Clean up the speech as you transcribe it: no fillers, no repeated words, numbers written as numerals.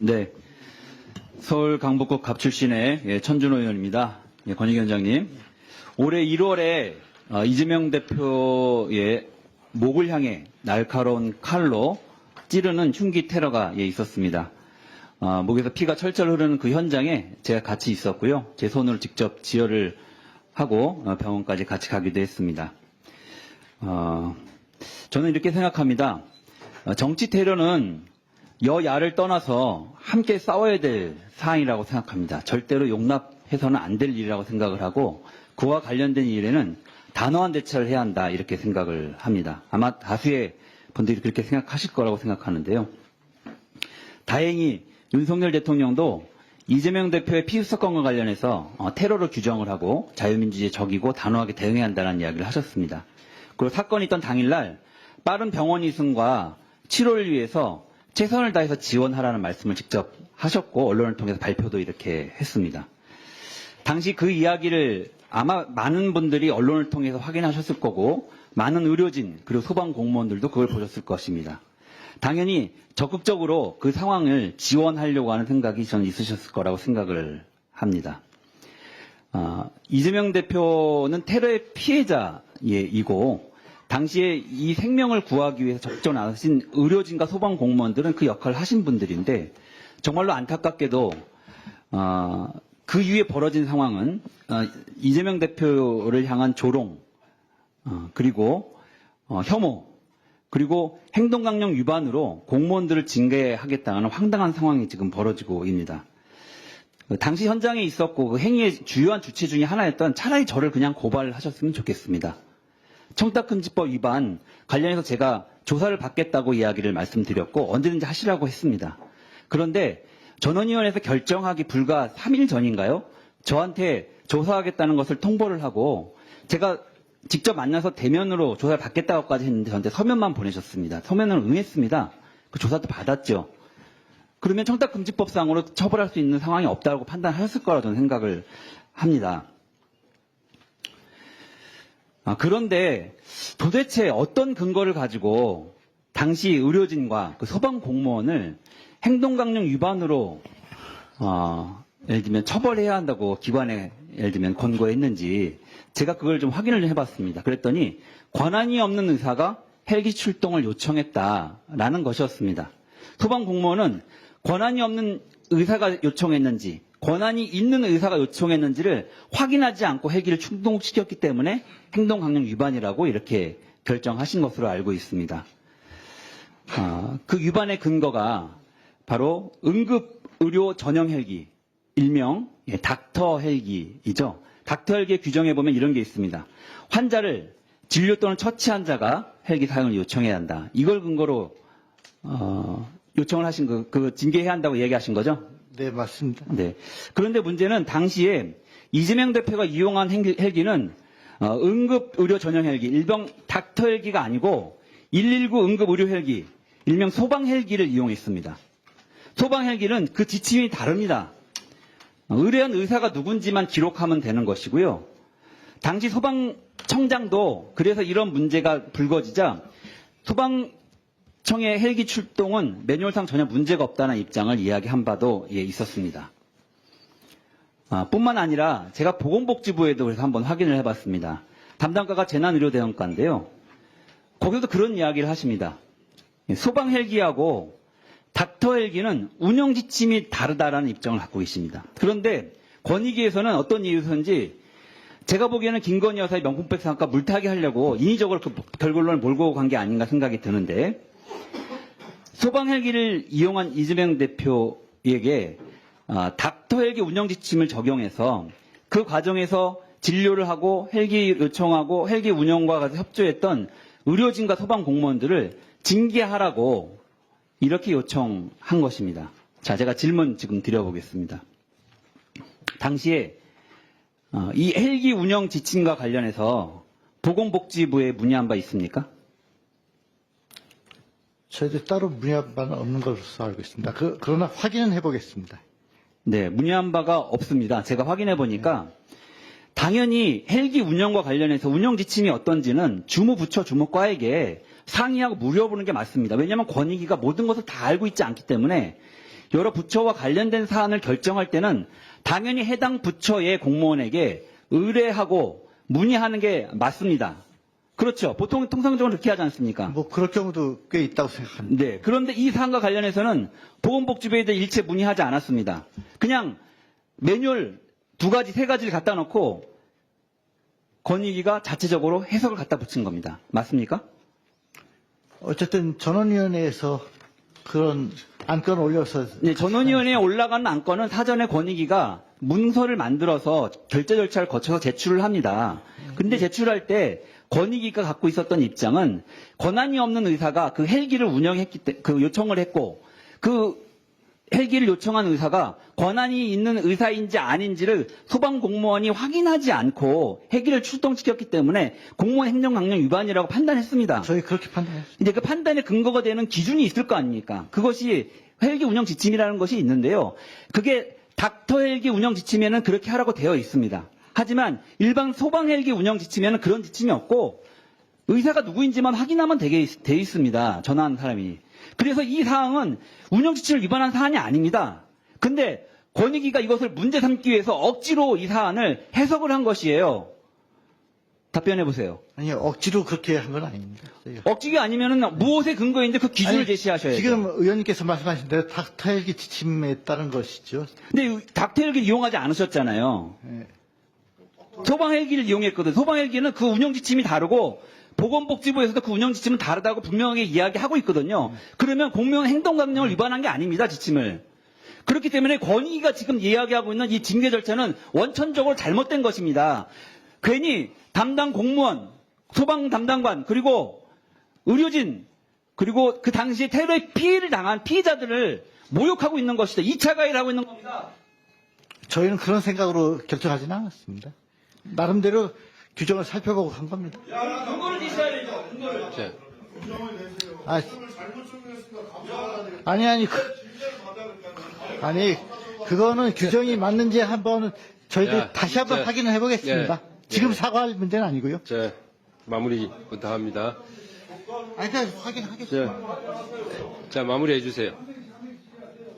네, 서울 강북구 갑 출신의 천준호 의원입니다. 권익위원장님, 올해 1월에 이재명 대표의 목을 향해 날카로운 칼로 찌르는 흉기 테러가 있었습니다. 목에서 피가 철철 흐르는 그 현장에 제가 같이 있었고요. 제 손으로 직접 지혈을 하고 병원까지 같이 가기도 했습니다. 저는 이렇게 생각합니다. 정치 테러는 여야를 떠나서 함께 싸워야 될 사안이라고 생각합니다. 절대로 용납해서는 안 될 일이라고 생각을 하고 그와 관련된 일에는 단호한 대처를 해야 한다 이렇게 생각을 합니다. 아마 다수의 분들이 그렇게 생각하실 거라고 생각하는데요. 다행히 윤석열 대통령도 이재명 대표의 피습 사건과 관련해서 테러를 규정을 하고 자유민주주의의 적이고 단호하게 대응해야 한다는 이야기를 하셨습니다. 그리고 사건이 있던 당일날 빠른 병원 이송과 치료를 위해서 최선을 다해서 지원하라는 말씀을 직접 하셨고 언론을 통해서 발표도 이렇게 했습니다. 당시 그 이야기를 아마 많은 분들이 언론을 통해서 확인하셨을 거고 많은 의료진 그리고 소방공무원들도 그걸 보셨을 것입니다. 당연히 적극적으로 그 상황을 지원하려고 하는 생각이 저는 있으셨을 거라고 생각을 합니다. 이재명 대표는 테러의 피해자이고 당시에 이 생명을 구하기 위해서 적극적으로 나서신 의료진과 소방공무원들은 그 역할을 하신 분들인데 정말로 안타깝게도 그 이후에 벌어진 상황은 이재명 대표를 향한 조롱 그리고 혐오 그리고 행동강령 위반으로 공무원들을 징계하겠다는 황당한 상황이 지금 벌어지고 있습니다. 당시 현장에 있었고 그 행위의 주요한 주체 중에 하나였던 차라리 저를 그냥 고발하셨으면 좋겠습니다. 청탁금지법 위반 관련해서 제가 조사를 받겠다고 이야기를 말씀드렸고 언제든지 하시라고 했습니다. 그런데 전원위원회에서 결정하기 불과 3일 전인가요? 저한테 조사하겠다는 것을 통보를 하고 제가 직접 만나서 대면으로 조사를 받겠다고까지 했는데 저한테 서면만 보내셨습니다. 서면을 응했습니다. 그 조사도 받았죠. 그러면 청탁금지법상으로 처벌할 수 있는 상황이 없다고 판단하셨을 거라고 저는 생각을 합니다. 그런데 도대체 어떤 근거를 가지고 당시 의료진과 그 소방공무원을 행동강령 위반으로 예를 들면 처벌해야 한다고 기관에 예를 들면 권고했는지 제가 그걸 좀 확인을 해봤습니다. 그랬더니 권한이 없는 의사가 헬기 출동을 요청했다라는 것이었습니다. 소방공무원은 권한이 없는 의사가 요청했는지 권한이 있는 의사가 요청했는지를 확인하지 않고 헬기를 출동시켰기 때문에 행동강령 위반이라고 이렇게 결정하신 것으로 알고 있습니다. 그 위반의 근거가 바로 응급의료 전용 헬기, 일명 닥터 헬기이죠. 닥터 헬기의 규정에 보면 이런 게 있습니다. 환자를 진료 또는 처치한 자가 헬기 사용을 요청해야 한다. 이걸 근거로 요청을 하신 그 징계해야 한다고 얘기하신 거죠? 네, 맞습니다. 네. 그런데 문제는 당시에 이재명 대표가 이용한 헬기는 응급의료 전용 헬기, 일명 닥터 헬기가 아니고 119 응급의료 헬기, 일명 소방 헬기를 이용했습니다. 소방 헬기는 그 지침이 다릅니다. 의뢰한 의사가 누군지만 기록하면 되는 것이고요. 당시 소방청장도 그래서 이런 문제가 불거지자 소방청의 헬기 출동은 매뉴얼상 전혀 문제가 없다는 입장을 이야기한 바도 있었습니다. 뿐만 아니라 제가 보건복지부에도 그래서 한번 확인을 해봤습니다. 담당과가 재난의료대응과인데요. 거기서도 그런 이야기를 하십니다. 소방 헬기하고 닥터 헬기는 운영 지침이 다르다라는 입장을 갖고 계십니다. 그런데 권익위에서는 어떤 이유에서인지 제가 보기에는 김건희 여사의 명품백 사건과 물타기 하려고 인위적으로 그 결론을 몰고 간 게 아닌가 생각이 드는데 소방 헬기를 이용한 이재명 대표에게 닥터 헬기 운영 지침을 적용해서 그 과정에서 진료를 하고 헬기 요청하고 헬기 운영과 같이 협조했던 의료진과 소방공무원들을 징계하라고 이렇게 요청한 것입니다. 자, 제가 질문 지금 드려보겠습니다. 당시에 이 헬기 운영 지침과 관련해서 보건복지부에 문의한 바 있습니까? 저희들 따로 문의한 바는 없는 것으로 알고 있습니다. 그러나 확인은 해보겠습니다. 네, 문의한 바가 없습니다. 제가 확인해 보니까 당연히 헬기 운영과 관련해서 운영 지침이 어떤지는 주무부처 주무과에게 상의하고 물어보는 게 맞습니다. 왜냐하면 권익위가 모든 것을 다 알고 있지 않기 때문에 여러 부처와 관련된 사안을 결정할 때는 당연히 해당 부처의 공무원에게 의뢰하고 문의하는 게 맞습니다. 그렇죠. 보통 통상적으로 그렇게 하지 않습니까? 뭐 그럴 경우도 꽤 있다고 생각합니다. 네. 그런데 이 사안과 관련해서는 보건복지부에 대해 일체 문의하지 않았습니다. 그냥 매뉴얼 2가지, 3가지를 갖다 놓고 권익위가 자체적으로 해석을 갖다 붙인 겁니다. 맞습니까? 어쨌든 전원위원회에서 그런 안건을 올려서 네, 전원위원회에 올라가는 안건은 사전에 권익위가 문서를 만들어서 결제 절차를 거쳐서 제출을 합니다. 근데 제출할 때 권익위가 갖고 있었던 입장은 권한이 없는 의사가 그 헬기를 그 요청을 했고 그 헬기를 요청한 의사가 권한이 있는 의사인지 아닌지를 소방공무원이 확인하지 않고 헬기를 출동시켰기 때문에 공무원 행정강령 위반이라고 판단했습니다. 저희 그렇게 판단했습니다. 이제 그 판단의 근거가 되는 기준이 있을 거 아닙니까? 그것이 헬기 운영 지침이라는 것이 있는데요. 그게 닥터 헬기 운영 지침에는 그렇게 하라고 되어 있습니다. 하지만 일반 소방 헬기 운영 지침에는 그런 지침이 없고 의사가 누구인지만 확인하면 돼 있습니다. 전화한 사람이. 그래서 이 사항은 운영 지침을 위반한 사안이 아닙니다. 근데 권익위가 이것을 문제 삼기 위해서 억지로 이 사안을 해석을 한 것이에요. 답변해 보세요. 아니 억지로 그렇게 한 건 아닙니다. 저희가. 억지가 아니면은 무엇에 근거인데 그 기준을 아니, 제시하셔야죠. 지금 의원님께서 말씀하신 대로 닥터헬기 지침에 따른 것이죠. 근데 닥터 헬기를 이용하지 않으셨잖아요. 예. 소방 헬기를 이용했거든. 소방 헬기는 그 운영 지침이 다르고 보건복지부에서도 그 운영 지침은 다르다고 분명하게 이야기하고 있거든요. 그러면 공무원 행동강령을 위반한 게 아닙니다. 지침을. 그렇기 때문에 권익위가 지금 이야기하고 있는 이 징계 절차는 원천적으로 잘못된 것입니다. 괜히 담당 공무원, 소방 담당관, 그리고 의료진, 그리고 그 당시에 테러의 피해를 당한 피해자들을 모욕하고 있는 것이다. 2차 가해를 하고 있는 겁니다. 저희는 그런 생각으로 결정하지는 않았습니다. 나름대로 규정을 살펴보고 한 겁니다. 근거를 제시해야 되죠. 근거를. 자, 아, 아니, 아니, 그거는 규정이 맞는지 한번 저희들이 야, 다시 한번 자, 확인을 해보겠습니다. 예, 지금 예. 사과할 문제는 아니고요. 자, 마무리 부탁합니다. 아니, 그냥 확인하겠습니다. 자, 마무리해 주세요.